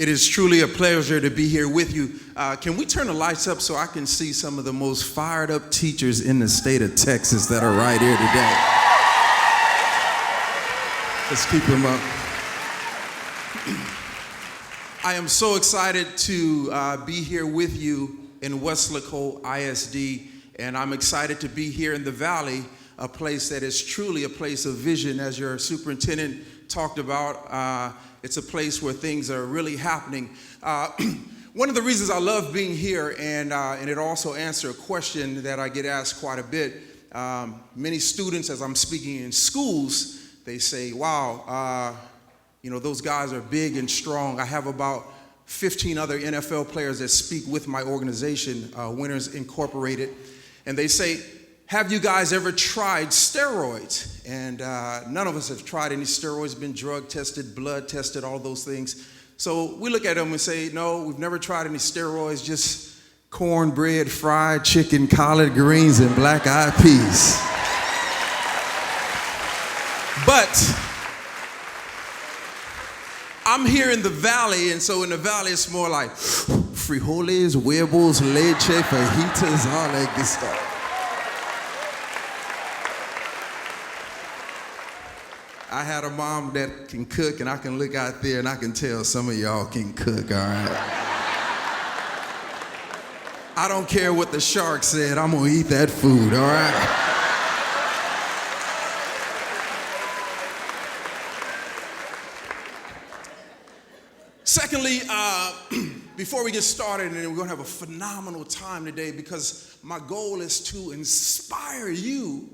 It is truly a pleasure to be here with you. Can we turn the lights up so I can see some of the most fired up teachers in the state of Texas that are right here today? Let's keep them up. I am so excited to be here with you in Weslaco ISD, and I'm excited to be here in the Valley, a place that is truly a place of vision, as your superintendent talked about. It's a place where things are really happening. One of the reasons I love being here, and it also answers a question that I get asked quite a bit. Many students, as I'm speaking in schools, they say, wow, those guys are big and strong. I have about 15 other NFL players that speak with my organization, Winners Incorporated, and they say, have you guys ever tried steroids? And none of us have tried any steroids, been drug tested, blood tested, all those things. So we look at them and say, no, we've never tried any steroids, just cornbread, fried chicken, collard greens, and black-eyed peas. But I'm here in the Valley, and so in the Valley it's more like frijoles, huevos, leche, fajitas, all that good stuff. I had a mom that can cook, and I can look out there and I can tell some of y'all can cook, all right? I don't care what the shark said, I'm gonna eat that food, all right? Secondly, before we get started, and we're gonna have a phenomenal time today, because my goal is to inspire you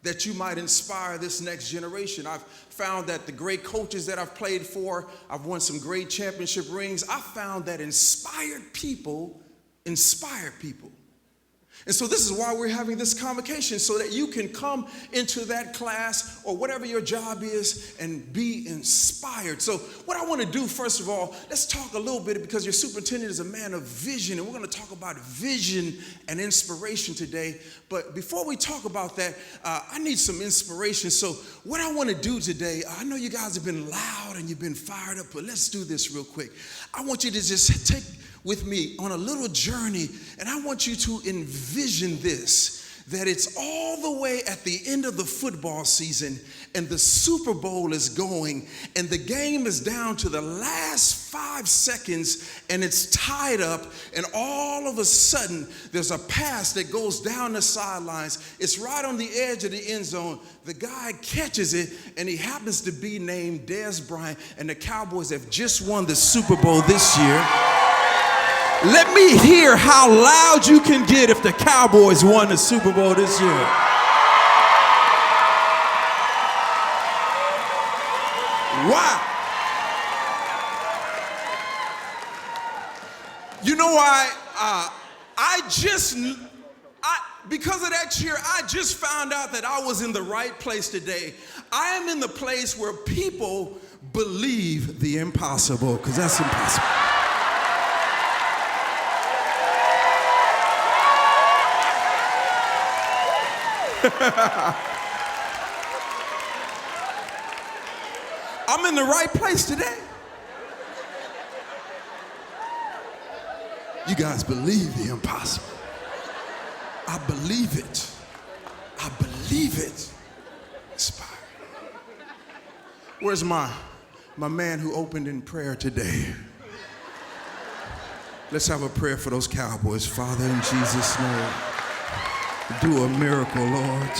that you might inspire this next generation. I've found that the great coaches that I've played for, I've won some great championship rings. I found that inspired people inspire people. And so this is why we're having this convocation, so that you can come into that class or whatever your job is and be inspired. So what I want to do, first of all, let's talk a little bit, because your superintendent is a man of vision, and we're going to talk about vision and inspiration today. But before we talk about that, I need some inspiration. So what I want to do today, I know you guys have been loud and you've been fired up, but let's do this real quick. I want you to just take with me on a little journey, and I want you to envision this, that it's all the way at the end of the football season, and the Super Bowl is going, and the game is down to the last 5 seconds, and it's tied up, and all of a sudden there's a pass that goes down the sidelines. It's right on the edge of the end zone. The guy catches it, and he happens to be named Dez Bryant, and the Cowboys have just won the Super Bowl this year. Let me hear how loud you can get if the Cowboys won the Super Bowl this year. Wow. You know why? Because of that cheer, I just found out that I was in the right place today. I am in the place where people believe the impossible, because that's impossible. I'm in the right place today. You guys believe the impossible. I believe it. I believe it. Inspired. Where's my man who opened in prayer today? Let's have a prayer for those Cowboys. Father, in Jesus' name, do a miracle, Lord.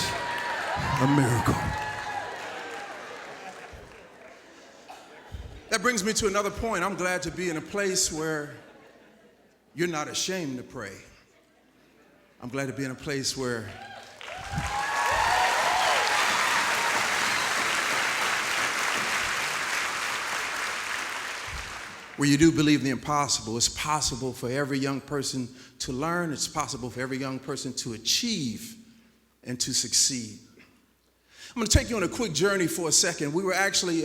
A miracle. That brings me to another point. I'm glad to be in a place where you're not ashamed to pray. I'm glad to be in a place where you do believe the impossible. It's possible for every young person to learn. It's possible for every young person to achieve and to succeed. I'm going to take you on a quick journey for a second. We were actually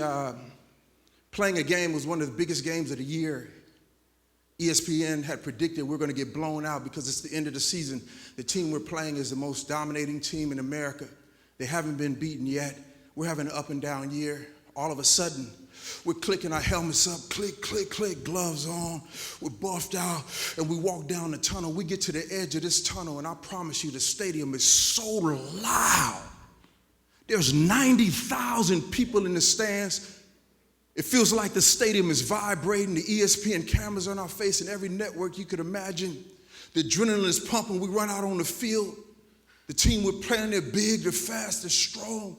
playing a game. It was one of the biggest games of the year. ESPN had predicted we're going to get blown out because it's the end of the season. The team we're playing is the most dominating team in America. They haven't been beaten yet. We're having an up and down year. All of a sudden, We're clicking our helmets up, click, click, click, gloves on. We're buffed out, and we walk down the tunnel. We get to the edge of this tunnel, and I promise you the stadium is so loud. There's 90,000 people in the stands. It feels like the stadium is vibrating. The ESPN cameras on our face and every network you could imagine. The adrenaline is pumping. We run out on the field. The team we're playing, they're big, they're fast, they're strong.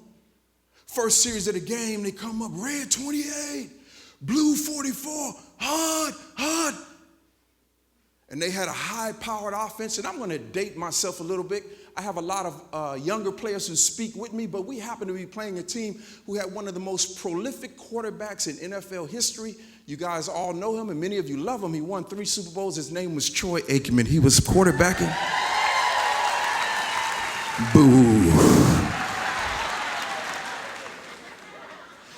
First series of the game, they come up, red 28, blue 44, hard. And they had a high-powered offense, and I'm going to date myself a little bit. I have a lot of younger players who speak with me, but we happen to be playing a team who had one of the most prolific quarterbacks in NFL history. You guys all know him, and many of you love him. He won 3 Super Bowls. His name was Troy Aikman. He was quarterbacking. Boo.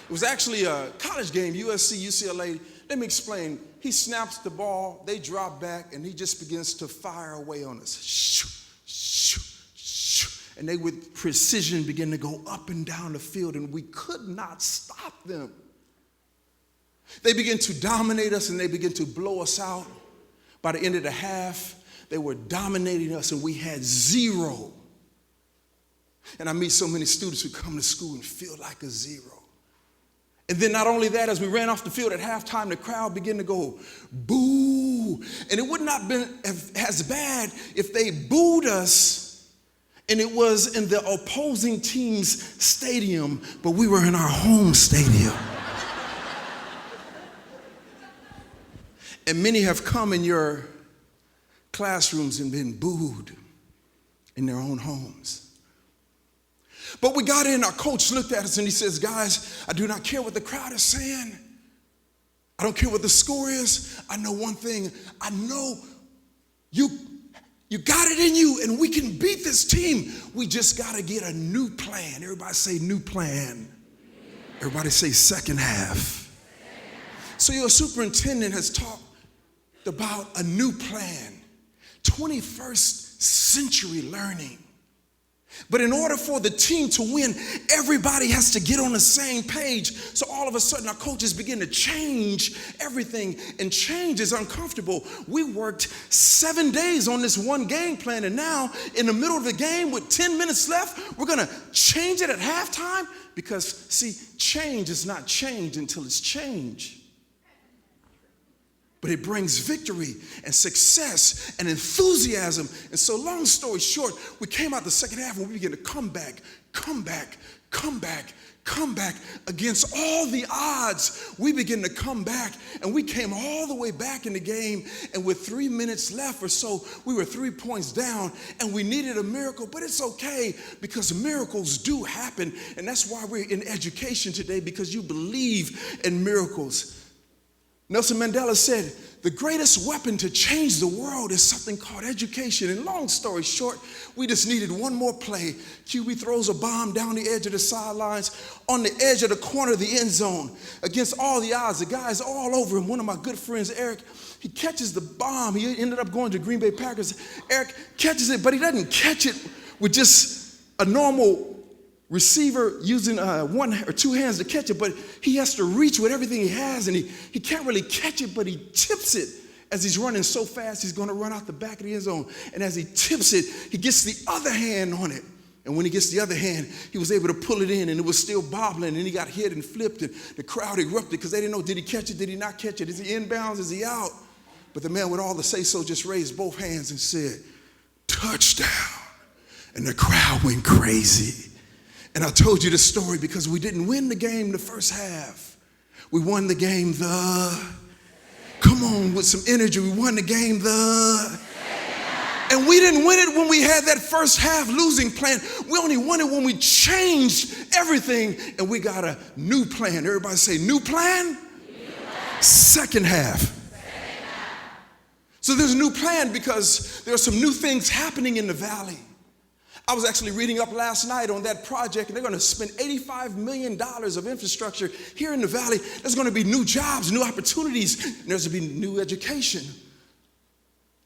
It was actually a college game, USC, UCLA. Let me explain. He snaps the ball, they drop back, and he just begins to fire away on us. Shoo, shoo, shoo. And they, with precision, begin to go up and down the field, and we could not stop them. They begin to dominate us, and they begin to blow us out. By the end of the half, they were dominating us, and we had 0. And I meet so many students who come to school and feel like a 0. And then not only that, as we ran off the field at halftime, the crowd began to go, boo. And it would not have been as bad if they booed us and it was in the opposing team's stadium, but we were in our home stadium. And many have come in your classrooms and been booed in their own homes. But we got in, our coach looked at us and he says, guys, I do not care what the crowd is saying. I don't care what the score is. I know one thing. I know you got it in you and we can beat this team. We just got to get a new plan. Everybody say new plan. Everybody say second half. So your superintendent has talked about a new plan, 21st century learning. But in order for the team to win, everybody has to get on the same page. So all of a sudden, our coaches begin to change everything, and change is uncomfortable. We worked 7 days on this one game plan, and now in the middle of the game with 10 minutes left, we're going to change it at halftime? Because, see, change is not change until it's change. But it brings victory and success and enthusiasm. And so long story short, we came out the second half and we began to come back against all the odds. We began to come back, and we came all the way back in the game, and with 3 minutes left or so, we were 3 points down, and we needed a miracle. But it's okay, because miracles do happen, and that's why we're in education today, because you believe in miracles. Nelson Mandela said, the greatest weapon to change the world is something called education. And long story short, we just needed one more play. QB throws a bomb down the edge of the sidelines, on the edge of the corner of the end zone. Against all the odds, the guy's all over him. One of my good friends, Eric, he catches the bomb. He ended up going to Green Bay Packers. Eric catches it, but he doesn't catch it with just a normal receiver using 1 or 2 hands to catch it, but he has to reach with everything he has, and he can't really catch it, but he tips it as he's running so fast he's going to run out the back of the end zone. And as he tips it, he gets the other hand on it. And when he gets the other hand, he was able to pull it in, and it was still bobbling, and he got hit and flipped, and the crowd erupted because they didn't know, did he catch it, did he not catch it, is he inbounds, is he out? But the man with all the say-so just raised both hands and said, touchdown. And the crowd went crazy. And I told you this story because we didn't win the game the first half. We won the game come on, with some energy. We won the game and we didn't win it when we had that first half losing plan. We only won it when we changed everything and we got a new plan. Everybody say new plan? New plan. Second half. So there's a new plan because there are some new things happening in the valley. I was actually reading up last night on that project, and they're going to spend $85 million of infrastructure here in the valley. There's going to be new jobs, new opportunities, and there's going to be new education,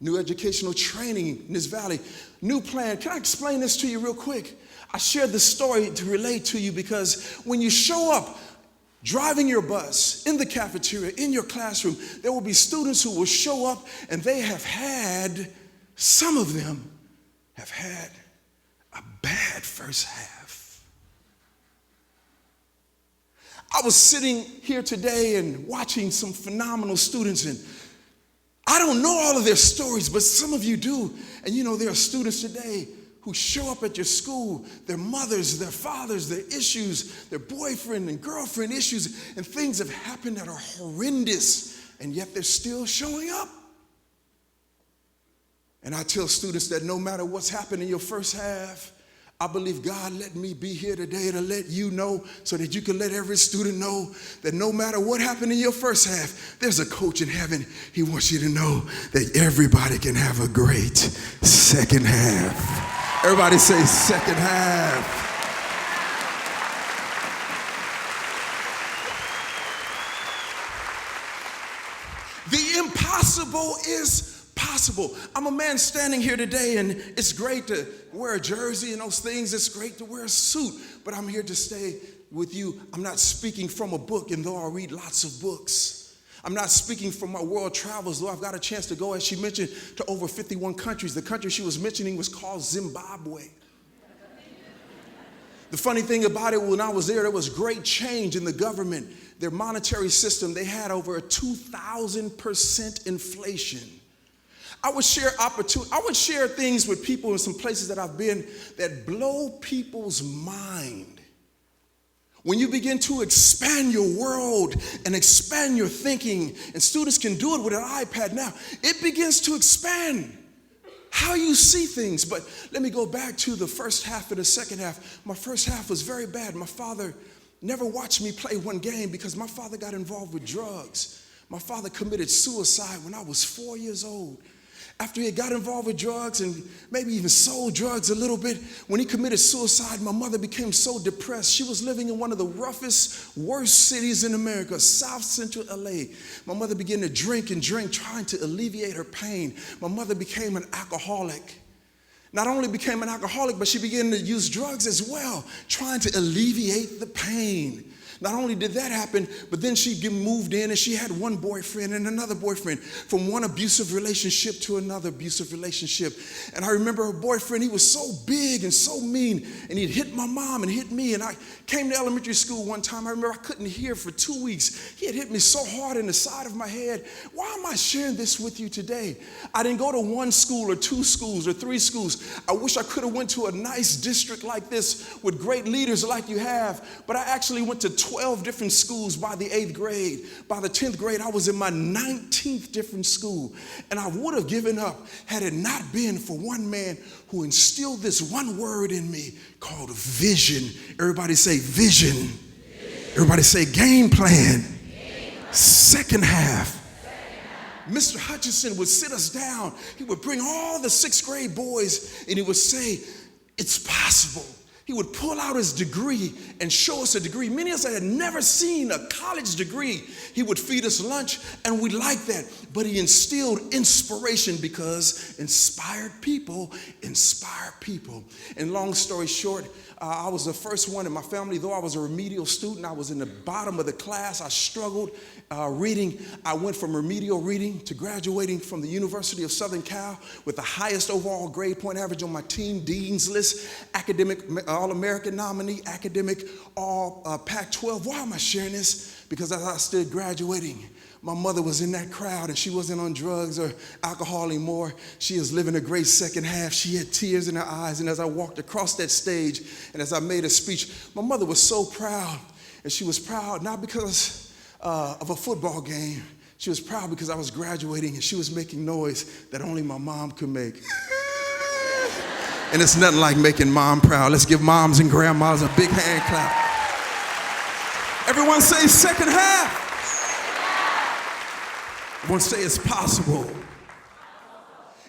new educational training in this valley. New plan. Can I explain this to you real quick? I shared this story to relate to you because when you show up driving your bus, in the cafeteria, in your classroom, there will be students who will show up and some of them have had a bad first half. I was sitting here today and watching some phenomenal students, and I don't know all of their stories, but some of you do. And you know, there are students today who show up at your school, their mothers, their fathers, their issues, their boyfriend and girlfriend issues, and things have happened that are horrendous, and yet they're still showing up. And I tell students that no matter what's happened in your first half, I believe God let me be here today to let you know, so that you can let every student know that no matter what happened in your first half, there's a coach in heaven. He wants you to know that everybody can have a great second half. Everybody say second half. The impossible is possible. I'm a man standing here today, and it's great to wear a jersey and those things. It's great to wear a suit, but I'm here to stay with you. I'm not speaking from a book, and though I read lots of books. I'm not speaking from my world travels, though I've got a chance to go, as she mentioned, to over 51 countries. The country she was mentioning was called Zimbabwe. The funny thing about it, when I was there was great change in the government. Their monetary system, they had over a 2,000% inflation. I would share things with people in some places that I've been that blow people's mind. When you begin to expand your world and expand your thinking, and students can do it with an iPad now, it begins to expand how you see things. But let me go back to the first half and the second half. My first half was very bad. My father never watched me play one game because my father got involved with drugs. My father committed suicide when I was 4 years old. After he got involved with drugs and maybe even sold drugs a little bit, when he committed suicide, my mother became so depressed. She was living in one of the roughest, worst cities in America, South Central LA. My mother began to drink, trying to alleviate her pain. My mother became an alcoholic. Not only became an alcoholic, but she began to use drugs as well, trying to alleviate the pain. Not only did that happen, but then she moved in and she had one boyfriend and another boyfriend, from one abusive relationship to another abusive relationship. And I remember her boyfriend, he was so big and so mean, and he'd hit my mom and hit me. And I came to elementary school one time. I remember I couldn't hear for 2 weeks. He had hit me so hard in the side of my head. Why am I sharing this with you today? I didn't go to one school or two schools or three schools. I wish I could have went to a nice district like this with great leaders like you have, but I actually went to 12 different schools by the 8th grade. By the 10th grade, I was in my 19th different school. And I would have given up had it not been for one man who instilled this one word in me called vision. Everybody say vision. Vision. Everybody say game plan. Second half. Mr. Hutchinson would sit us down. He would bring all the 6th grade boys and he would say, it's possible. He would pull out his degree and show us a degree. Many of us had never seen a college degree. He would feed us lunch, and we liked that. But he instilled inspiration, because inspired people inspire people. And long story short, I was the first one in my family. Though I was a remedial student, I was in the bottom of the class. I struggled reading. I went from remedial reading to graduating from the University of Southern Cal with the highest overall grade point average on my team, Dean's List, academic All-American nominee, academic all Pac-12. Why am I sharing this? Because as I stood graduating, my mother was in that crowd, and she wasn't on drugs or alcohol anymore. She is living a great second half. She had tears in her eyes. And as I walked across that stage and as I made a speech, my mother was so proud. And she was proud not because of a football game. She was proud because I was graduating and she was making noise that only my mom could make. And it's nothing like making mom proud. Let's give moms and grandmas a big hand clap. Everyone say second half. Everyone say it's possible.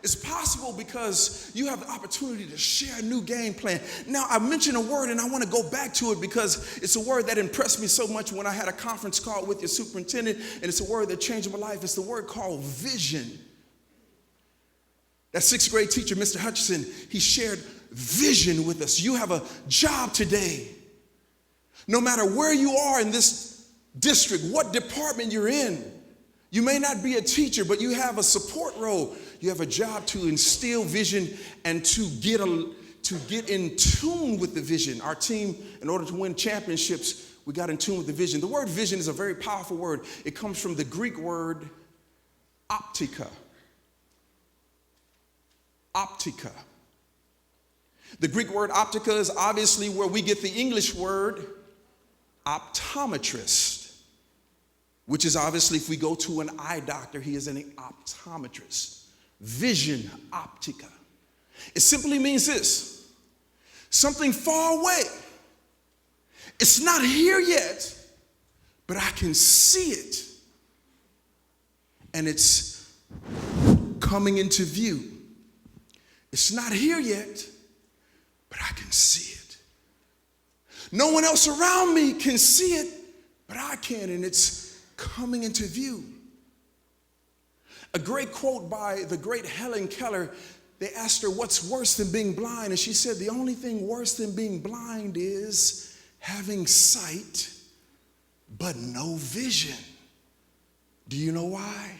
It's possible because you have the opportunity to share a new game plan. Now, I mentioned a word, and I want to go back to it because it's a word that impressed me so much when I had a conference call with your superintendent, and it's a word that changed my life. It's the word called vision. That 6th grade teacher, Mr. Hutchinson, he shared vision with us. You have a job today. No matter where you are in this district, what department you're in. You may not be a teacher, but you have a support role. You have a job to instill vision and to get in tune with the vision. Our team, in order to win championships, we got in tune with the vision. The word vision is a very powerful word. It comes from the Greek word optica. Optica. The Greek word optica is obviously where we get the English word optometrist, which is obviously, if we go to an eye doctor, he is an optometrist. Vision, optica. It simply means this: something far away. It's not here yet, but I can see it. And it's coming into view. It's not here yet, but I can see it. No one else around me can see it, but I can, and it's coming into view. A great quote by the great Helen Keller. They asked her, what's worse than being blind? And she said, the only thing worse than being blind is having sight, but no vision. Do you know why?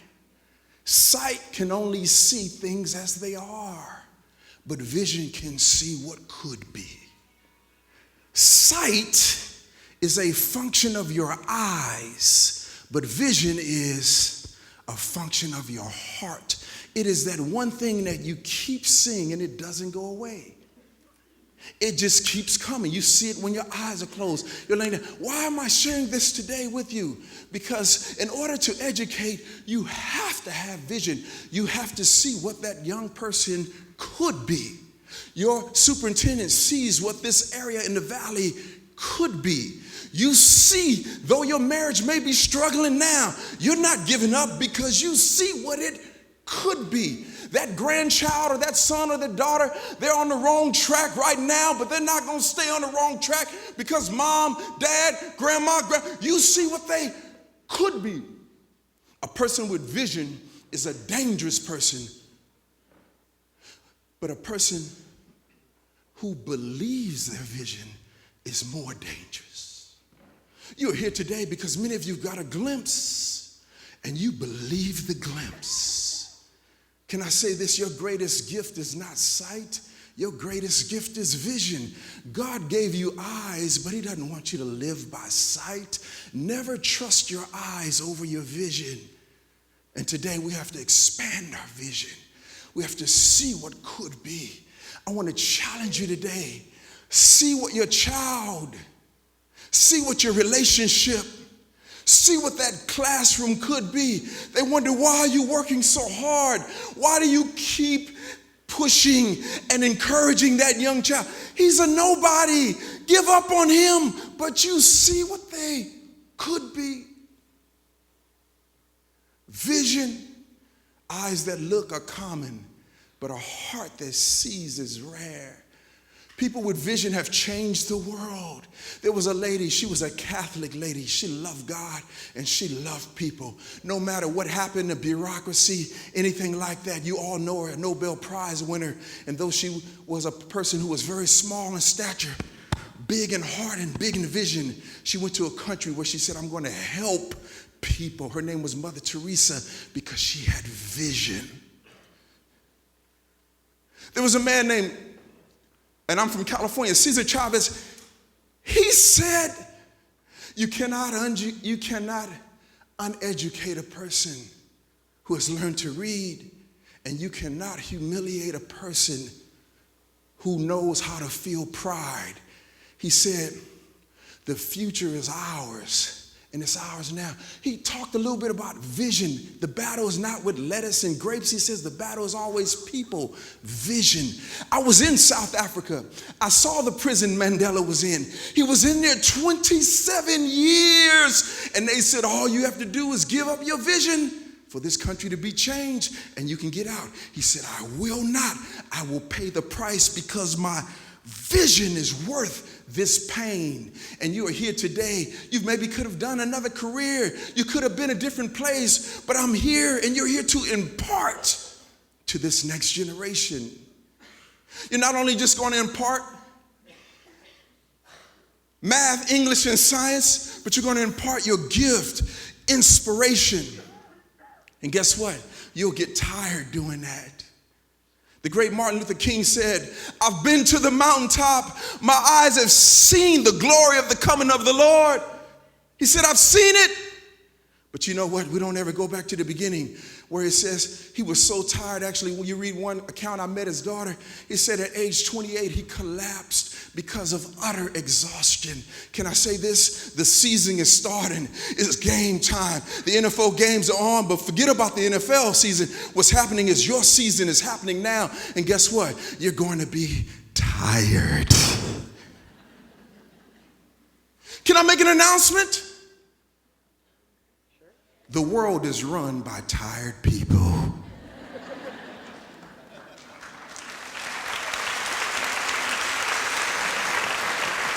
Sight can only see things as they are, but vision can see what could be. Sight is a function of your eyes, but vision is a function of your heart. It is that one thing that you keep seeing and it doesn't go away. It just keeps coming. You see it when your eyes are closed. You're laying there. Why am I sharing this today with you? Because in order to educate, you have to have vision. You have to see what that young person could be. Your superintendent sees what this area in the valley could be. You see, though your marriage may be struggling now, you're not giving up because you see what it could be. That grandchild or that son or that daughter, they're on the wrong track right now, but they're not going to stay on the wrong track because mom, dad, grandma, you see what they could be. A person with vision is a dangerous person, but a person who believes their vision is more dangerous. You're here today because many of you got a glimpse and you believe the glimpse. Can I say this? Your greatest gift is not sight. Your greatest gift is vision. God gave you eyes, but he doesn't want you to live by sight. Never trust your eyes over your vision. And today we have to expand our vision. We have to see what could be. I want to challenge you today. See what your child, see what your relationship, see what that classroom could be. They wonder, why are you working so hard? Why do you keep pushing and encouraging that young child? He's a nobody. Give up on him. But you see what they could be. Vision, eyes that look are common, but a heart that sees is rare. People with vision have changed the world. There was a lady, she was a Catholic lady. She loved God and she loved people. No matter what happened to bureaucracy, anything like that, you all know her, a Nobel Prize winner. And though she was a person who was very small in stature, big in heart and big in vision, she went to a country where she said, I'm going to help people. Her name was Mother Teresa because she had vision. There was a man named, and I'm from California, Cesar Chavez. He said, you cannot uneducate a person who has learned to read, and you cannot humiliate a person who knows how to feel pride. He said, the future is ours. And it's ours now. He talked a little bit about vision. The battle is not with lettuce and grapes. He says the battle is always people. Vision. I was in South Africa. I saw the prison Mandela was in. He was in there 27 years. And they said, all you have to do is give up your vision for this country to be changed and you can get out. He said, I will not. I will pay the price because my vision is worth this pain. And you are here today. You maybe could have done another career. You could have been a different place, but I'm here and you're here to impart to this next generation. You're not only just going to impart math, English, and science, but you're going to impart your gift, inspiration. And guess what? You'll get tired doing that. The great Martin Luther King said, I've been to the mountaintop. My eyes have seen the glory of the coming of the Lord. He said, I've seen it. But you know what? We don't ever go back to the beginning where it says he was so tired. Actually, when you read one account, I met his daughter. He said at age 28, he collapsed because of utter exhaustion. Can I say this? The season is starting. It's game time. The NFL games are on, but forget about the NFL season. What's happening is your season is happening now. And guess what? You're going to be tired. Can I make an announcement? The world is run by tired people.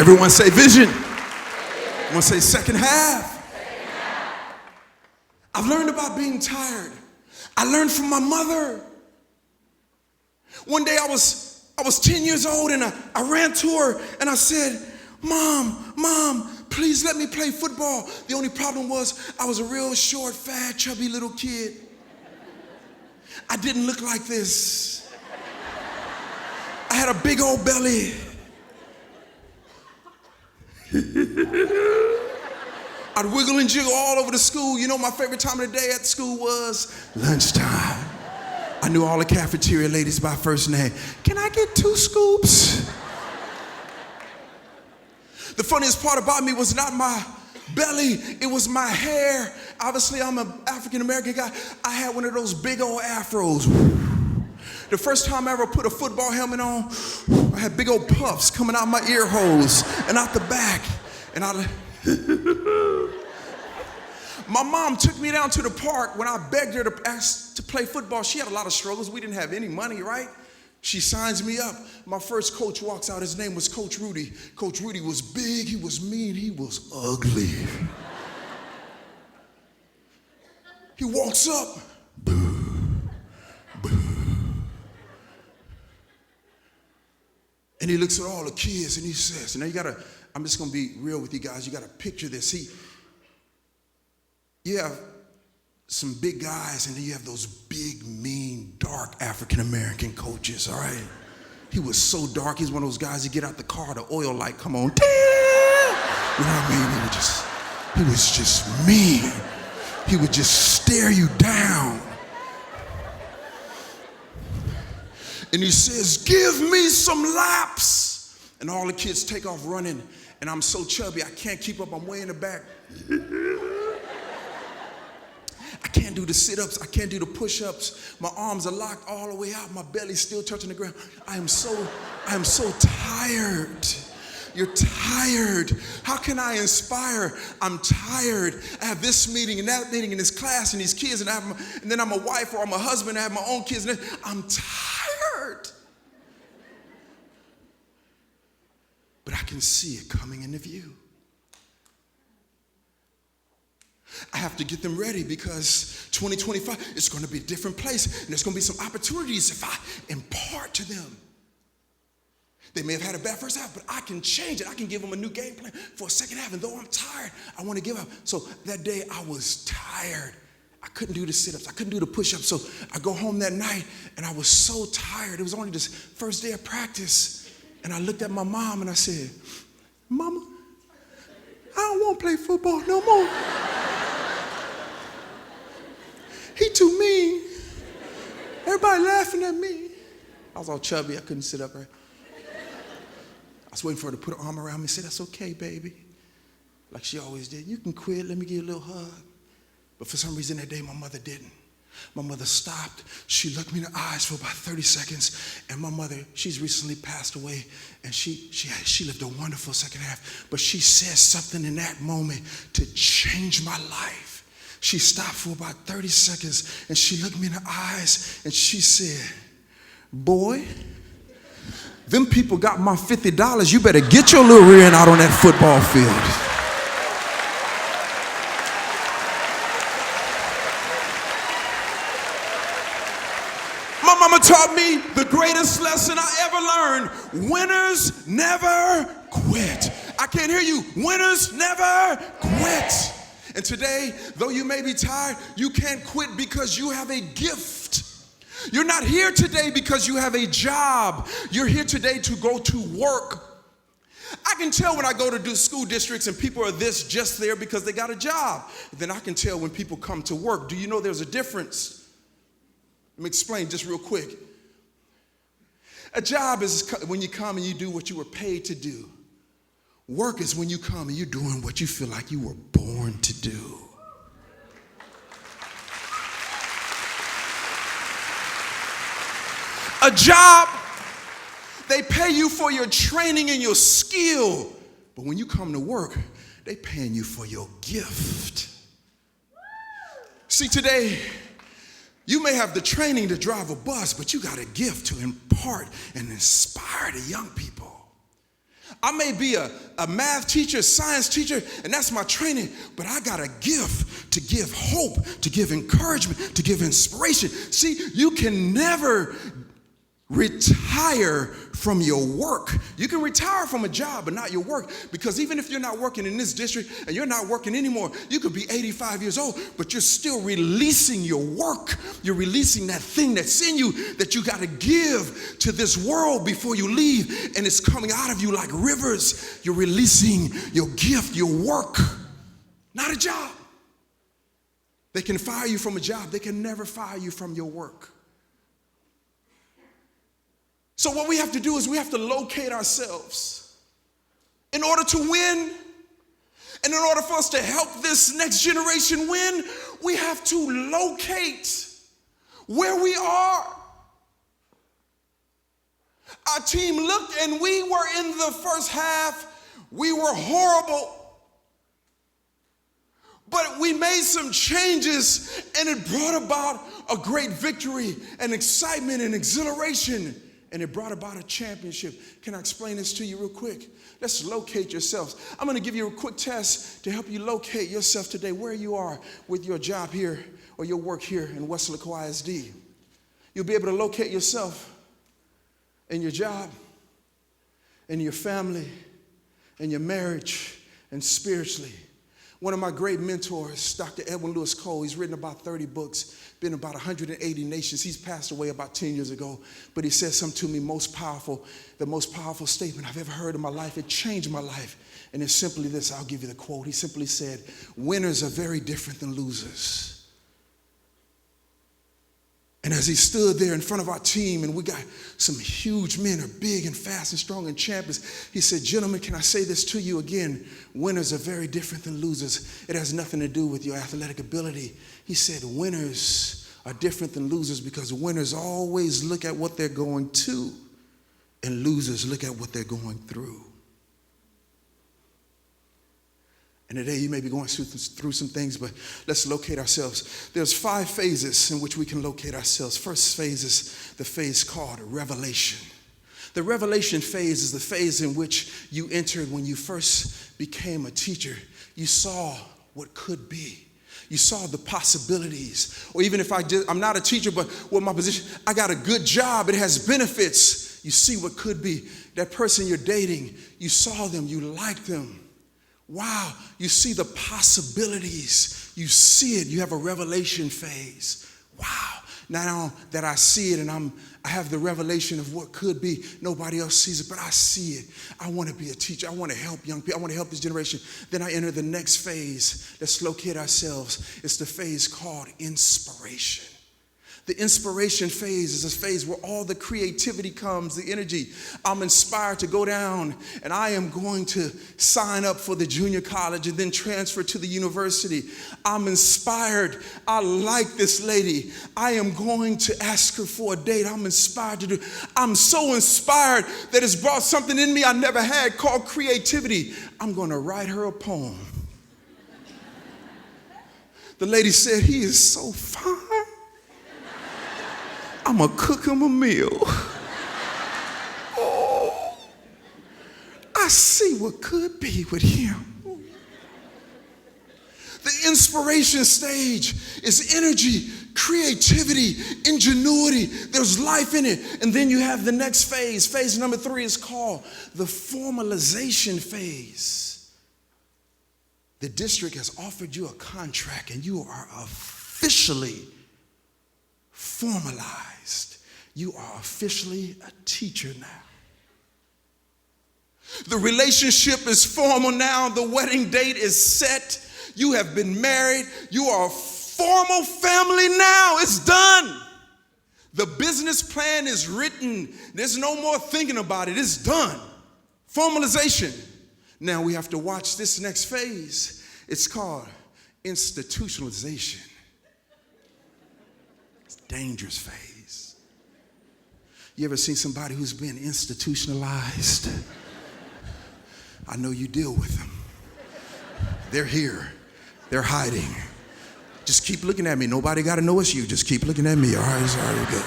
Everyone say vision. Everyone say second half. I've learned about being tired. I learned from my mother. One day I was 10 years old and I ran to her and I said, Mom, please let me play football. The only problem was I was a real short, fat, chubby little kid. I didn't look like this. I had a big old belly. I'd wiggle and jiggle all over the school. You know my favorite time of the day at school was lunchtime. I knew all the cafeteria ladies by first name. Can I get 2 scoops? The funniest part about me was not my belly, it was my hair. Obviously, I'm an African-American guy. I had one of those big old afros. The first time I ever put a football helmet on, I had big old puffs coming out my ear holes and out the back. And my mom took me down to the park when I begged her to ask to play football. She had a lot of struggles. We didn't have any money, right? She signs me up. My first coach walks out. His name was Coach Rudy. Coach Rudy was big, he was mean, he was ugly. He walks up. Boo, boo. And he looks at all the kids and he says, now I'm just gonna be real with you guys, you gotta picture this. You have some big guys, and then you have those big, mean, dark African-American coaches, all right? He was so dark, he's one of those guys, you get out the car, the oil light come on. You know what I mean? He was just mean. He would just stare you down. And he says, give me some laps. And all the kids take off running, and I'm so chubby, I can't keep up, I'm way in the back. I can't do the sit-ups. I can't do the push-ups. My arms are locked all the way out. My belly's still touching the ground. I am so tired. You're tired. How can I inspire? I'm tired. I have this meeting and that meeting and this class and these kids and then I'm a wife or I'm a husband. I have my own kids. And I'm tired. But I can see it coming into view. I have to get them ready because 2025 is going to be a different place, and there's going to be some opportunities if I impart to them. They may have had a bad first half, but I can change it. I can give them a new game plan for a second half, and though I'm tired, I want to give up. So that day I was tired. I couldn't do the sit-ups. I couldn't do the push-ups. So I go home that night, and I was so tired. It was only this first day of practice, and I looked at my mom, and I said, Mama, I don't want to play football no more. He too mean. Everybody laughing at me. I was all chubby. I couldn't sit up right. I was waiting for her to put her arm around me and say, that's okay, baby. Like she always did. You can quit. Let me give you a little hug. But for some reason that day, my mother didn't. My mother stopped. She looked me in the eyes for about 30 seconds. And my mother, she's recently passed away. And she lived a wonderful second half. But she said something in that moment to change my life. She stopped for about 30 seconds and she looked me in the eyes and she said, boy, them people got my $50. You better get your little rear end out on that football field. My mama taught me the greatest lesson I ever learned. Winners never quit. I can't hear you. Winners never quit. quit. And today, though you may be tired, you can't quit because you have a gift. You're not here today because you have a job. You're here today to go to work. I can tell when I go to school districts and people are just there because they got a job. Then I can tell when people come to work. Do you know there's a difference? Let me explain just real quick. A job is when you come and you do what you were paid to do. Work is when you come and you're doing what you feel like you were born to do. A job, they pay you for your training and your skill. But when you come to work, they paying you for your gift. See, today, you may have the training to drive a bus, but you got a gift to impart and inspire the young people. I may be a math teacher, science teacher, and that's my training, but I got a gift to give hope, to give encouragement, to give inspiration. See, you can never retire from your work. You can retire from a job, but not your work, because even if you're not working in this district and you're not working anymore, you could be 85 years old, but you're still releasing your work. You're releasing that thing that's in you that you got to give to this world before you leave, and it's coming out of you like rivers. You're releasing your gift, your work, not a job. They can fire you from a job. They can never fire you from your work. So what we have to do is we have to locate ourselves in order to win. And in order for us to help this next generation win, we have to locate where we are. Our team looked and we were in the first half, we were horrible. But we made some changes and it brought about a great victory and excitement and exhilaration. And it brought about a championship. Can I explain this to you real quick? Let's locate yourselves. I'm going to give you a quick test to help you locate yourself today, where you are with your job here or your work here in Westlake WISD. You'll be able to locate yourself in your job, in your family, in your marriage, and spiritually. One of my great mentors, Dr. Edwin Lewis Cole, he's written about 30 books, been in about 180 nations. He's passed away about 10 years ago, but he said something to me the most powerful statement I've ever heard in my life. It changed my life. And it's simply this. I'll give you the quote. He simply said, "Winners are very different than losers." And as he stood there in front of our team, and we got some huge men who are big and fast and strong and champions, he said, "Gentlemen, can I say this to you again? Winners are very different than losers. It has nothing to do with your athletic ability." He said, "Winners are different than losers because winners always look at what they're going to, and losers look at what they're going through." And today you may be going through some things, but let's locate ourselves. There's 5 phases in which we can locate ourselves. First phase is the phase called revelation. The revelation phase is the phase in which you entered when you first became a teacher. You saw what could be. You saw the possibilities. Or even if I'm not a teacher, but with my position, I got a good job, it has benefits. You see what could be. That person you're dating, you saw them, you liked them. Wow, you see the possibilities. You see it. You have a revelation phase. Wow. Now that I see it and I have the revelation of what could be, nobody else sees it, but I see it. I want to be a teacher. I want to help young people. I want to help this generation. Then I enter the next phase. Let's locate ourselves. It's the phase called inspiration. The inspiration phase is a phase where all the creativity comes, the energy. I'm inspired to go down and I am going to sign up for the junior college and then transfer to the university. I'm inspired. I like this lady. I am going to ask her for a date. I'm inspired to do. I'm so inspired that it's brought something in me I never had called creativity. I'm going to write her a poem. The lady said, "He is so fine. I'm going to cook him a meal." Oh, I see what could be with him. The inspiration stage is energy, creativity, ingenuity. There's life in it. And then you have the next phase. Phase number 3 is called the formalization phase. The district has offered you a contract and you are officially formalized. You are officially a teacher now. The relationship is formal now. The wedding date is set. You have been married. You are a formal family now. It's done. The business plan is written. There's no more thinking about it. It's done. Formalization. Now we have to watch this next phase. It's called institutionalization. It's a dangerous phase. You ever seen somebody who's been institutionalized? I know you deal with them. They're here. They're hiding. Just keep looking at me. Nobody got to know it's you. Just keep looking at me. All right, it's all right, good.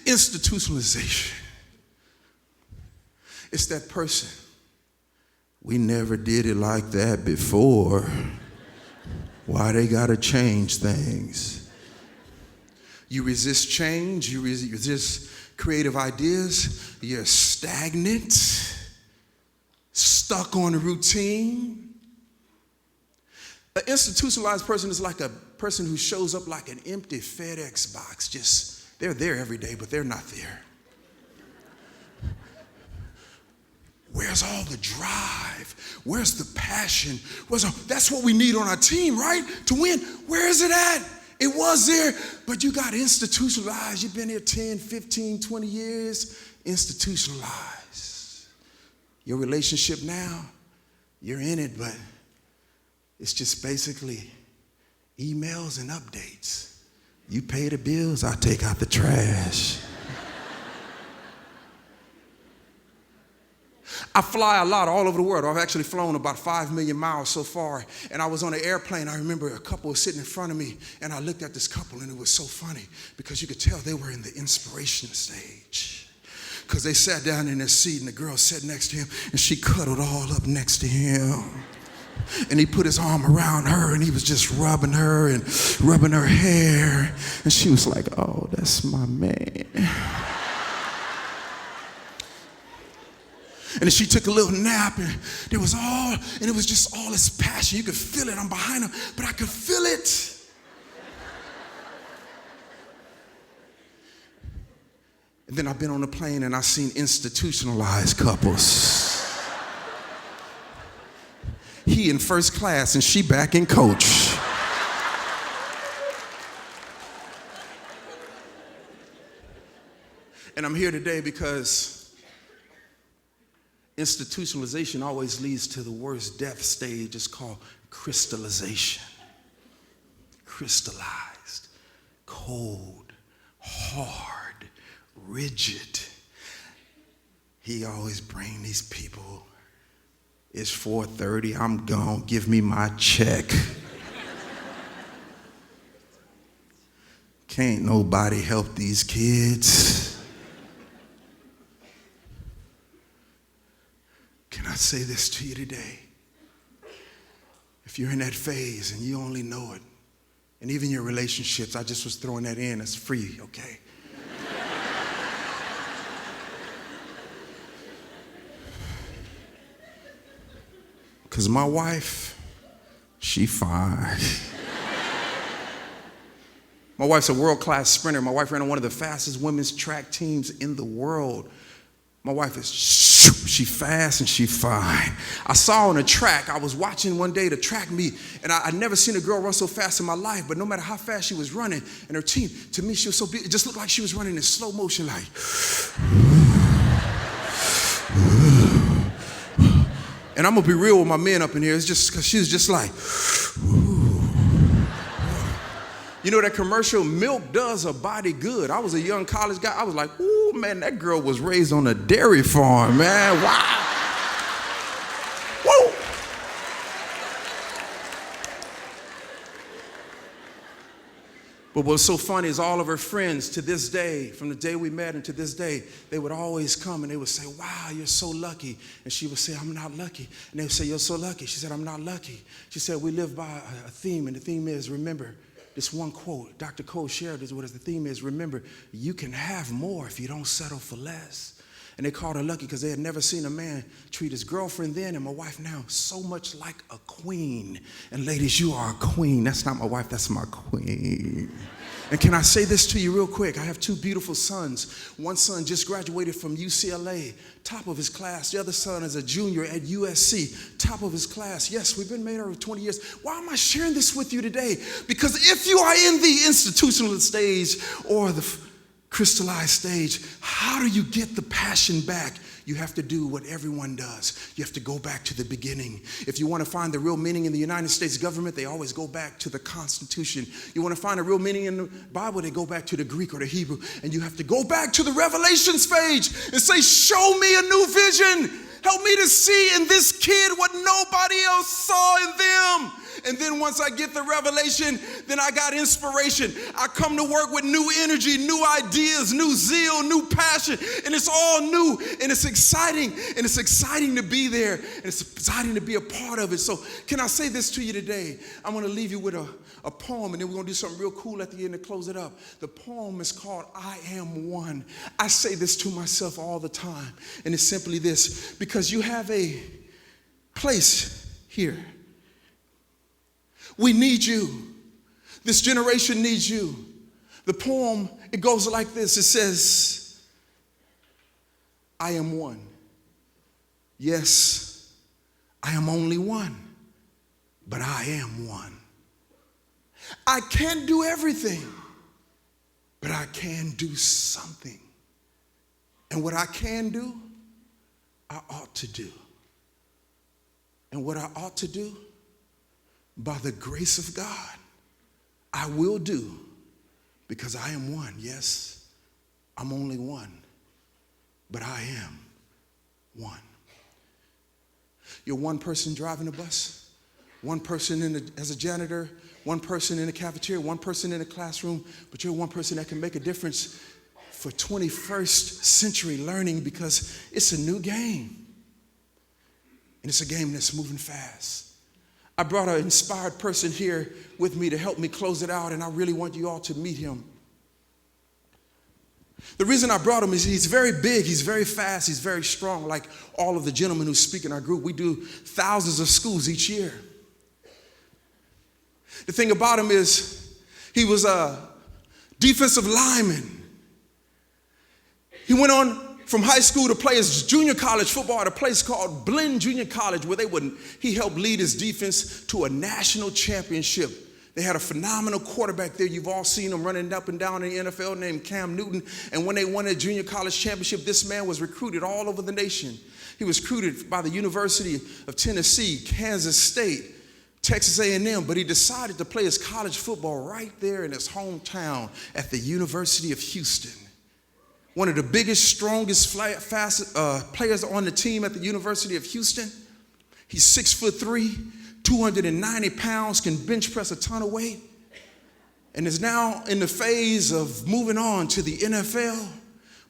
Institutionalization. It's that person. We never did it like that before. Why they got to change things? You resist change. You resist creative ideas. You're stagnant, stuck on a routine. An institutionalized person is like a person who shows up like an empty FedEx box. Just, they're there every day, but they're not there. Where's all the drive? Where's the passion? That's what we need on our team, right? To win. Where is it at? It was there, but you got institutionalized. You've been here 10, 15, 20 years, institutionalized. Your relationship now, you're in it, but it's just basically emails and updates. You pay the bills, I take out the trash. I fly a lot all over the world. I've actually flown about 5 million miles so far. And I was on an airplane. I remember a couple was sitting in front of me, and I looked at this couple, and it was so funny because you could tell they were in the inspiration stage. Because they sat down in their seat, and the girl sat next to him, and she cuddled all up next to him. And he put his arm around her, and he was just rubbing her and rubbing her hair. And she was like, oh, that's my man. And then she took a little nap, and it was just all this passion. You could feel it. I'm behind him, but I could feel it. And then I've been on a plane, and I've seen institutionalized couples. He in first class, and she back in coach. And I'm here today because institutionalization always leads to the worst death stage. It's called crystallization. Crystallized, cold, hard, rigid. He always bring these people. It's 4:30, I'm gone, give me my check. Can't nobody help these kids. Can I say this to you today? If you're in that phase and you only know it, and even your relationships, I just was throwing that in as free, okay? Because my wife, she fine. My wife's a world-class sprinter. My wife ran on one of the fastest women's track teams in the world. My wife is, she fast and she fine. I saw on a track, I was watching one day the track meet, and I'd never seen a girl run so fast in my life, but no matter how fast she was running, and her team, to me, she was so big, it just looked like she was running in slow motion, like. And I'm gonna be real with my men up in here, it's just because she was just like, you know that commercial, milk does a body good. I was a young college guy. I was like, ooh, man, that girl was raised on a dairy farm, man. Wow. Woo. But what's so funny is all of her friends to this day, from the day we met and to this day, they would always come and they would say, wow, you're so lucky. And she would say, I'm not lucky. And they would say, you're so lucky. She said, I'm not lucky. She said, we live by a theme, and the theme is, remember, this one quote, Dr. Cole shared this with us. The theme is, remember, you can have more if you don't settle for less. And they called her lucky because they had never seen a man treat his girlfriend then and my wife now so much like a queen. And ladies, you are a queen. That's not my wife, that's my queen. And can I say this to you real quick? I have two beautiful sons. One son just graduated from UCLA, top of his class. The other son is a junior at USC, top of his class. Yes, we've been married over 20 years. Why am I sharing this with you today? Because if you are in the institutional stage or the crystallized stage, how do you get the passion back? You have to do what everyone does. You have to go back to the beginning. If you want to find the real meaning in the United States government, they always go back to the Constitution. You want to find a real meaning in the Bible, they go back to the Greek or the Hebrew. And you have to go back to the Revelations page and say, show me a new vision. Help me to see in this kid what nobody else saw in them. And then once I get the revelation, then I got inspiration. I come to work with new energy, new ideas, new zeal, new passion, and it's all new, and it's exciting, and it's exciting to be there, and it's exciting to be a part of it. So can I say this to you today? I'm going to leave you with a poem, and then we're going to do something real cool at the end to close it up. The poem is called I Am One. I say this to myself all the time, and it's simply this: because you have a place here. We need you. This generation needs you. The poem, it goes like this. It says, I am one. Yes, I am only one, but I am one. I can't do everything, but I can do something. And what I can do, I ought to do. And what I ought to do, by the grace of God, I will do, because I am one. Yes, I'm only one, but I am one. You're one person driving a bus, one person as a janitor, one person in the cafeteria, one person in the classroom, but you're one person that can make a difference for 21st century learning, because it's a new game, and it's a game that's moving fast. I brought an inspired person here with me to help me close it out, and I really want you all to meet him. The reason I brought him is he's very big, he's very fast, he's very strong, like all of the gentlemen who speak in our group. We do thousands of schools each year. The thing about him is he was a defensive lineman. He went on from high school to play his junior college football at a place called Blinn Junior College, where he helped lead his defense to a national championship. They had a phenomenal quarterback there. You've all seen him running up and down in the NFL, named Cam Newton. And when they won a junior college championship, this man was recruited all over the nation. He was recruited by the University of Tennessee, Kansas State, Texas A&M, but he decided to play his college football right there in his hometown at the University of Houston. One of the biggest, strongest, fastest players on the team at the University of Houston. He's 6'3", 290 pounds, can bench press a ton of weight, and is now in the phase of moving on to the NFL.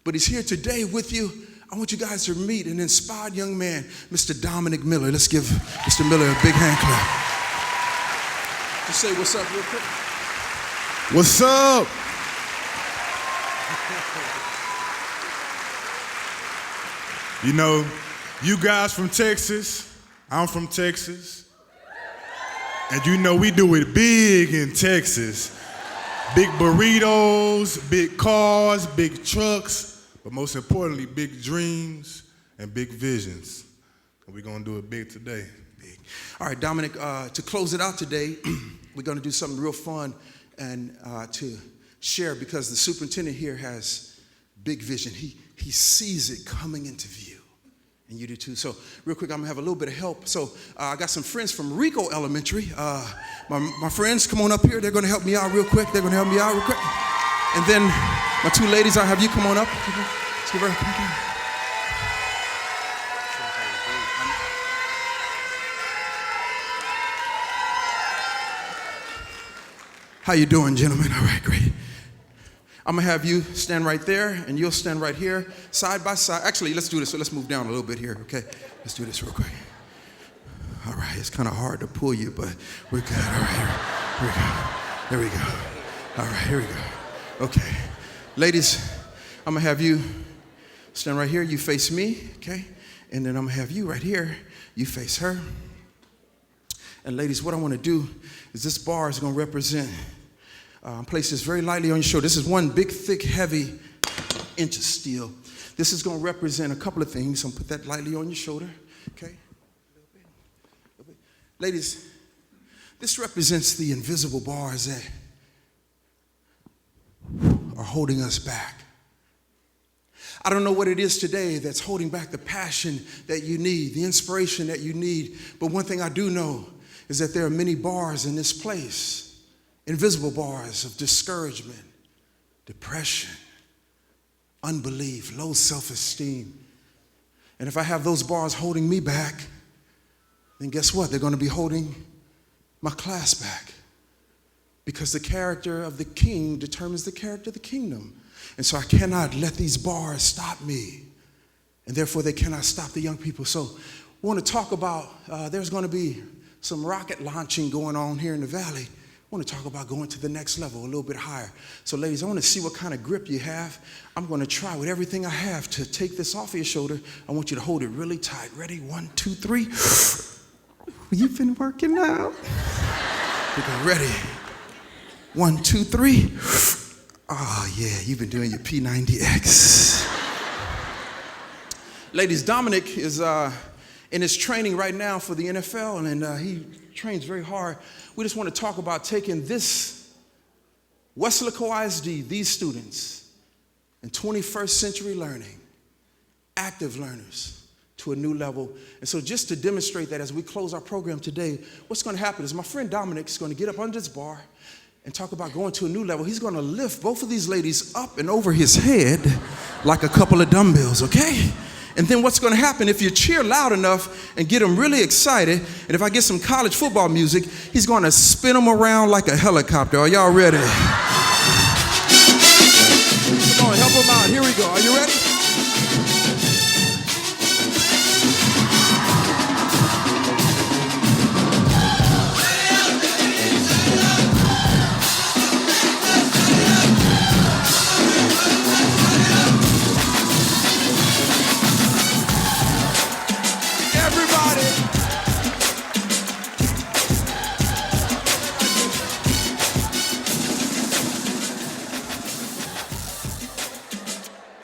But he's here today with you. I want you guys to meet an inspired young man, Mr. Dominic Miller. Let's give Mr. Miller a big hand clap. Just say what's up real quick. What's up? You know, you guys from Texas, I'm from Texas, and you know we do it big in Texas. Big burritos, big cars, big trucks, but most importantly, big dreams and big visions. And we're gonna do it big today. Big. All right, Dominic, to close it out today, we're gonna do something real fun and to share, because the superintendent here has big vision. He sees it coming into view. And you do too. So real quick, I'm gonna have a little bit of help. So I got some friends from Rico Elementary. My friends, come on up here. They're gonna help me out real quick. And then my two ladies, I'll have you come on up. Let's give her a How you doing, gentlemen? All right, great. I'm gonna have you stand right there, and you'll stand right here, side by side. Actually, let's do this. So let's move down a little bit here, okay? Let's do this real quick. All right, it's kind of hard to pull you, but we're good. All right, here we go. There we go. All right, here we go. Okay, ladies, I'm gonna have you stand right here. You face me, okay? And then I'm going to have you right here. You face her. And ladies, what I want to do is this bar is going to represent, place this very lightly on your shoulder. This is one big, thick, heavy inch of steel. This is going to represent a couple of things. I'm going to put that lightly on your shoulder, okay? A little bit. Ladies, this represents the invisible bars that are holding us back. I don't know what it is today that's holding back the passion that you need, the inspiration that you need. But one thing I do know is that there are many bars in this place, invisible bars of discouragement, depression, unbelief, low self-esteem. And if I have those bars holding me back, then guess what? They're going to be holding my class back. Because the character of the king determines the character of the kingdom. And so I cannot let these bars stop me. And therefore, they cannot stop the young people. So we want to talk about, there's going to be some rocket launching going on here in the valley. I want to talk about going to the next level, a little bit higher. So ladies, I want to see what kind of grip you have. I'm going to try with everything I have to take this off of your shoulder. I want you to hold it really tight. Ready? 1, 2, 3. You've been working out. We go, ready? 1, 2, 3. Oh, yeah, you've been doing your P90X. Ladies, Dominic is in his training right now for the NFL, and he trains very hard. We just want to talk about taking this Wesleyan WISD, these students, in 21st century learning, active learners, to a new level. And so just to demonstrate that as we close our program today, what's going to happen is my friend Dominic is going to get up under this bar and talk about going to a new level. He's going to lift both of these ladies up and over his head like a couple of dumbbells, okay? And then what's going to happen, if you cheer loud enough and get them really excited, and if I get some college football music, he's going to spin them around like a helicopter. Are y'all ready? Come on, help them out. Here we go. Are you ready?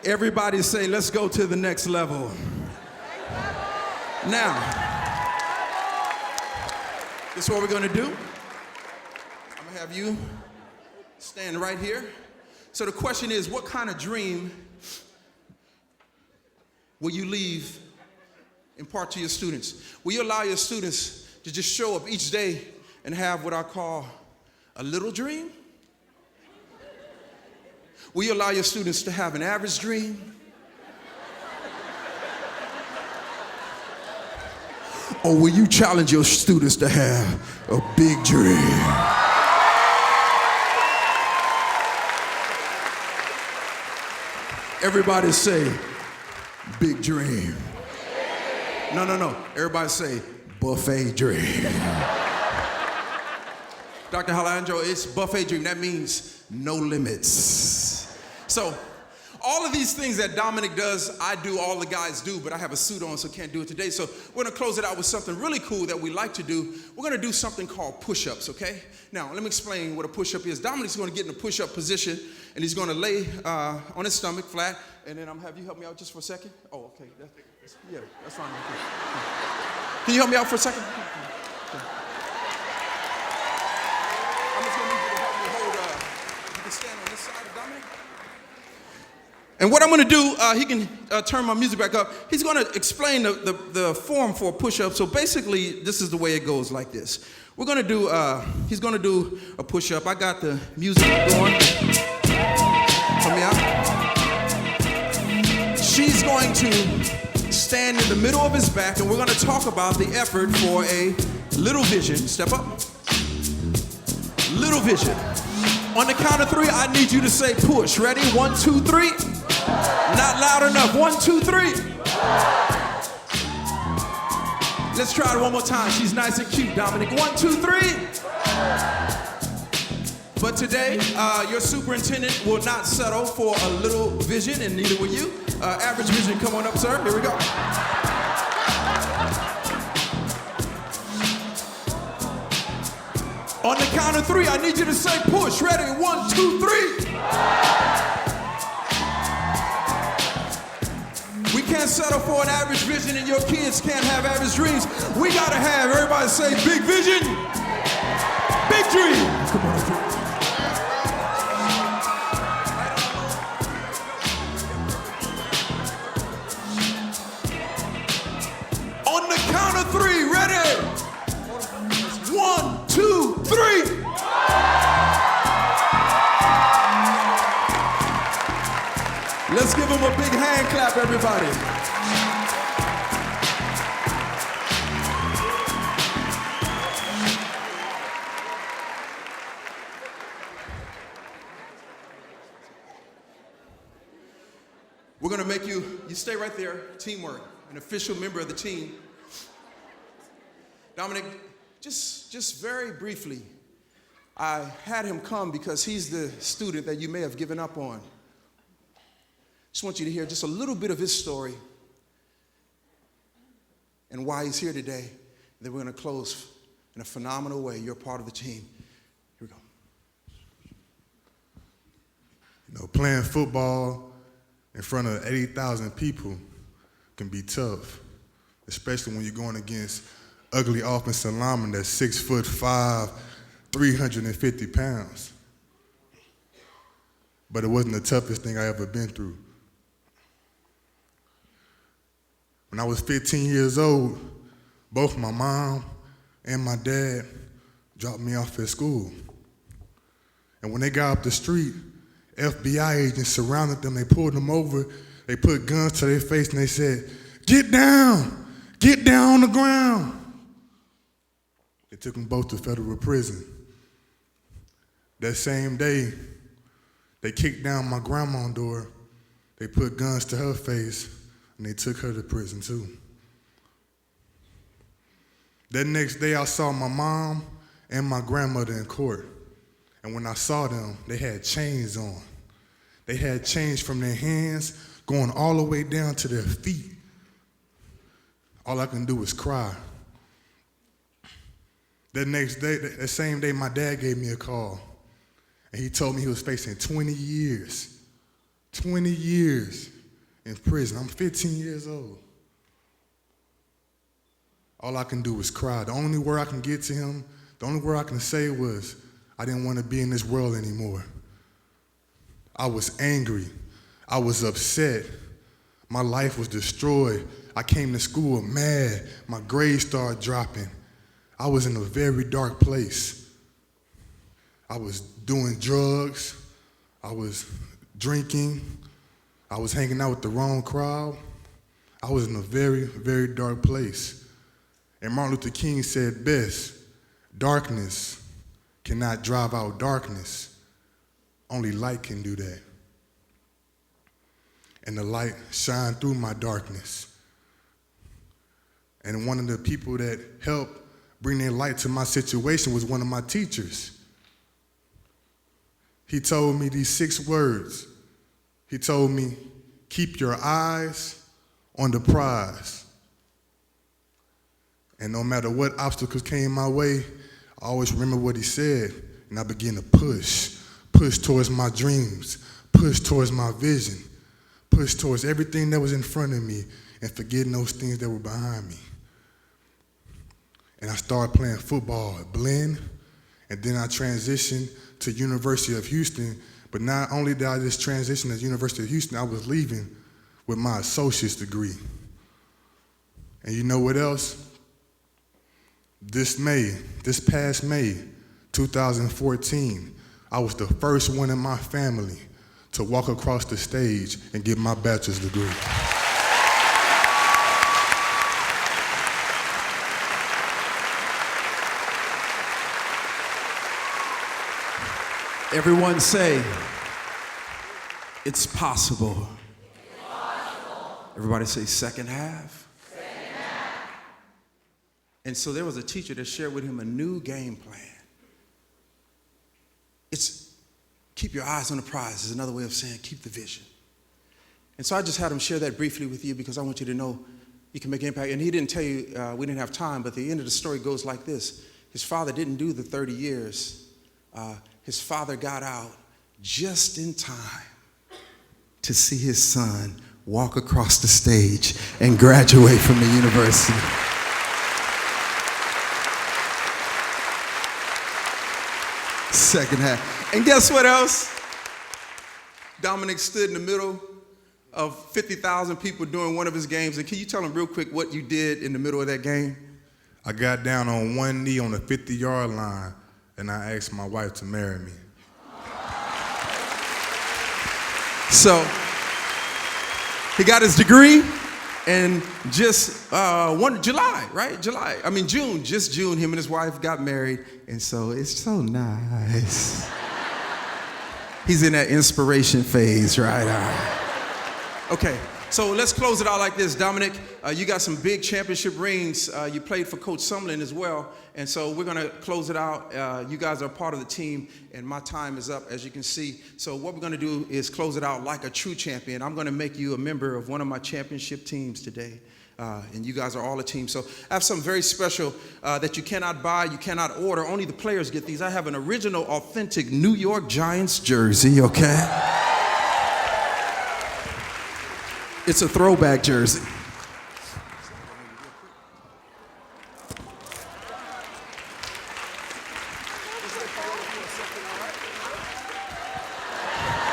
Everybody say, let's go to the next level. Now, this is what we're going to do. I'm going to have you stand right here. So the question is, what kind of dream will you leave impart to your students? Will you allow your students to just show up each day and have what I call a little dream? Will you allow your students to have an average dream? Or will you challenge your students to have a big dream? Everybody say, big dream. No. Everybody say, buffet dream. Dr. Alejandro, it's buffet dream. That means no limits. So, all of these things that Dominic does, I do, all the guys do, but I have a suit on, so can't do it today. So we're going to close it out with something really cool that we like to do. We're going to do something called push-ups, okay? Now, let me explain what a push-up is. Dominic's going to get in a push-up position, and he's going to lay on his stomach flat, and then I'm going to have you help me out just for a second. Oh, okay. Yeah, that's fine. Okay. Can you help me out for a second? Okay. I'm just going to need you to help me hold, you can stand on this side of Dominic. And what I'm going to do, he can turn my music back up. He's going to explain the form for a push-up. So basically, this is the way it goes like this. We're going to do, he's going to do a push-up. I got the music going. Help me out. She's going to stand in the middle of his back, and we're going to talk about the effort for a little vision. Step up. Little vision. On the count of 3, I need you to say push. Ready? 1, 2, 3. Not loud enough. 1, 2, 3. Let's try it one more time. She's nice and cute, Dominic. 1, 2, 3. But today, your superintendent will not settle for a little vision, and neither will you. Average vision, come on up, sir. Here we go. On the count of three, I need you to say push. Ready? 1, 2, 3. We can't settle for an average vision, and your kids can't have average dreams. We gotta have, everybody say, big vision, big dream. Come on, Drew. On the count of three, ready? 1, 2, 3. Let's give him a big hand clap, everybody. We're gonna make you stay right there, teamwork, an official member of the team. Dominic, just very briefly, I had him come because he's the student that you may have given up on. Just want you to hear just a little bit of his story and why he's here today. Then we're going to close in a phenomenal way. You're part of the team. Here we go. You know, playing football in front of 80,000 people can be tough, especially when you're going against ugly offensive linemen that's 6'5", 350 pounds. But it wasn't the toughest thing I ever been through. When I was 15 years old, both my mom and my dad dropped me off at school. And when they got up the street, FBI agents surrounded them, they pulled them over, they put guns to their face and they said, get down on the ground. They took them both to federal prison. That same day, they kicked down my grandma's door, they put guns to her face, and they took her to prison too. That next day, I saw my mom and my grandmother in court. And when I saw them, they had chains on. They had chains from their hands going all the way down to their feet. All I can do was cry. That next day, that same day, my dad gave me a call. And he told me he was facing 20 years. 20 years in prison. I'm 15 years old. All I can do was cry. The only word I can get to him, the only word I can say was, I didn't want to be in this world anymore. I was angry. I was upset. My life was destroyed. I came to school mad. My grades started dropping. I was in a very dark place. I was doing drugs. I was drinking. I was hanging out with the wrong crowd. I was in a very, very dark place. And Martin Luther King said best, darkness cannot drive out darkness. Only light can do that. And the light shined through my darkness. And one of the people that helped bring their light to my situation was one of my teachers. He told me these 6 words. He told me, keep your eyes on the prize. And no matter what obstacles came my way, I always remember what he said, and I began to push towards my dreams, push towards my vision, push towards everything that was in front of me, and forgetting those things that were behind me. And I started playing football at Blinn, and then I transitioned to University of Houston. But not only did I just transition to University of Houston, I was leaving with my associate's degree. And you know what else? This past May, 2014, I was the first one in my family to walk across the stage and get my bachelor's degree. Everyone say, it's possible. Everybody say second half. And so there was a teacher that shared with him a new game plan. It's Keep your eyes on the prize is another way of saying keep the vision. And so I just had him share that briefly with you because I want you to know you can make an impact. And he didn't tell you, we didn't have time, but the end of the story goes like this. His father didn't do the 30 years. His father got out just in time to see his son walk across the stage and graduate from the university. Second half. And guess what else? Dominic stood in the middle of 50,000 people during one of his games. And can you tell him real quick what you did in the middle of that game? I got down on one knee on the 50-yard line, and I asked my wife to marry me. So he got his degree in just July, right? June, just June, him and his wife got married. And so it's so nice. He's in that inspiration phase, right? All right. Okay, so let's close it out like this. Dominic, you got some big championship rings. You played for Coach Sumlin as well. And so we're going to close it out. You guys are part of the team, and my time is up, as you can see. So what we're going to do is close it out like a true champion. I'm going to make you a member of one of my championship teams today. And you guys are all a team. So I have something very special that you cannot buy, you cannot order. Only the players get these. I have an original, authentic New York Giants jersey, okay? It's a throwback jersey.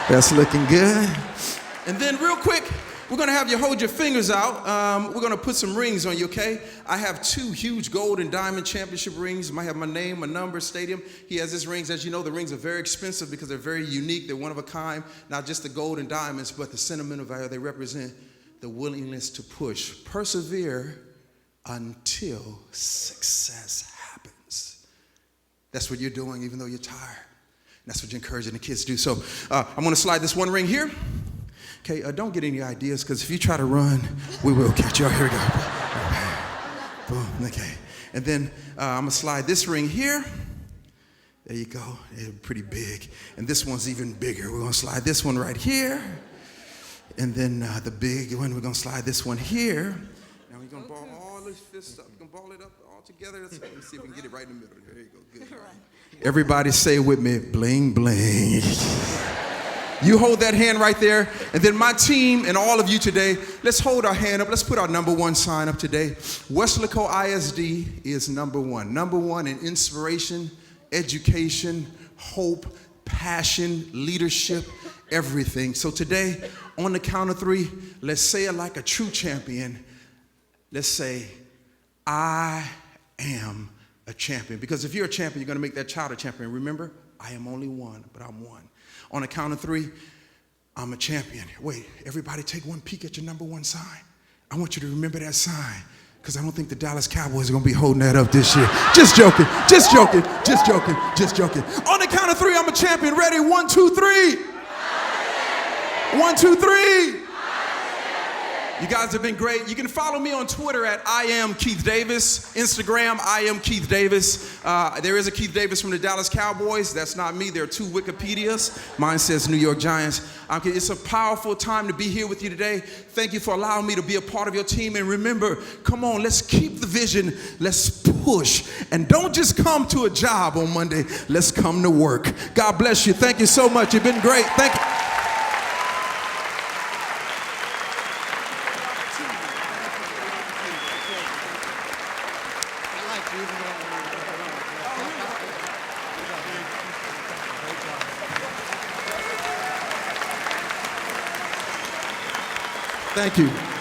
That's looking good. And then real quick, we're going to have you hold your fingers out. We're going to put some rings on you, okay? I have 2 huge gold and diamond championship rings. Might have my name, my number, stadium. He has his rings. As you know, the rings are very expensive because they're very unique. They're one of a kind. Not just the gold and diamonds, but the sentimental value. They represent the willingness to push. Persevere until success happens. That's what you're doing, even though you're tired. That's what you're encouraging the kids to do. So I'm going to slide this one ring here. Okay, don't get any ideas, because if you try to run, we will catch you. Here we go. Boom, okay. And then I'm going to slide this ring here. There you go. They're pretty big. And this one's even bigger. We're going to slide this one right here. And then the big one, we're going to slide this one here. Now we're going to ball all this fist up. We're going to ball it up all together. Let's see if we can get it right in the middle. There you go. Good. Everybody say with me, bling, bling. You hold that hand right there. And then my team and all of you today, let's hold our hand up. Let's put our number 1 sign up today. Weslaco ISD is number 1. Number 1 in inspiration, education, hope, passion, leadership, everything. So today, on the count of 3, let's say it like a true champion. Let's say, I am a champion. Because if you're a champion, you're going to make that child a champion. Remember, I am only one, but I'm one. On the count of 3, I'm a champion. Wait, everybody take one peek at your number 1 sign. I want you to remember that sign, because I don't think the Dallas Cowboys are going to be holding that up this year. Just joking, just joking, just joking, just joking. On the count of 3, I'm a champion. Ready? 1, 2, 3. 1, 2, 3. You guys have been great. You can follow me on Twitter at I am Keith Davis. Instagram, I am Keith Davis. There is a Keith Davis from the Dallas Cowboys. That's not me. There are 2 Wikipedias. Mine says New York Giants. It's a powerful time to be here with you today. Thank you for allowing me to be a part of your team. And remember, come on, let's keep the vision. Let's push. And don't just come to a job on Monday. Let's come to work. God bless you. Thank you so much. You've been great. Thank you. Thank you.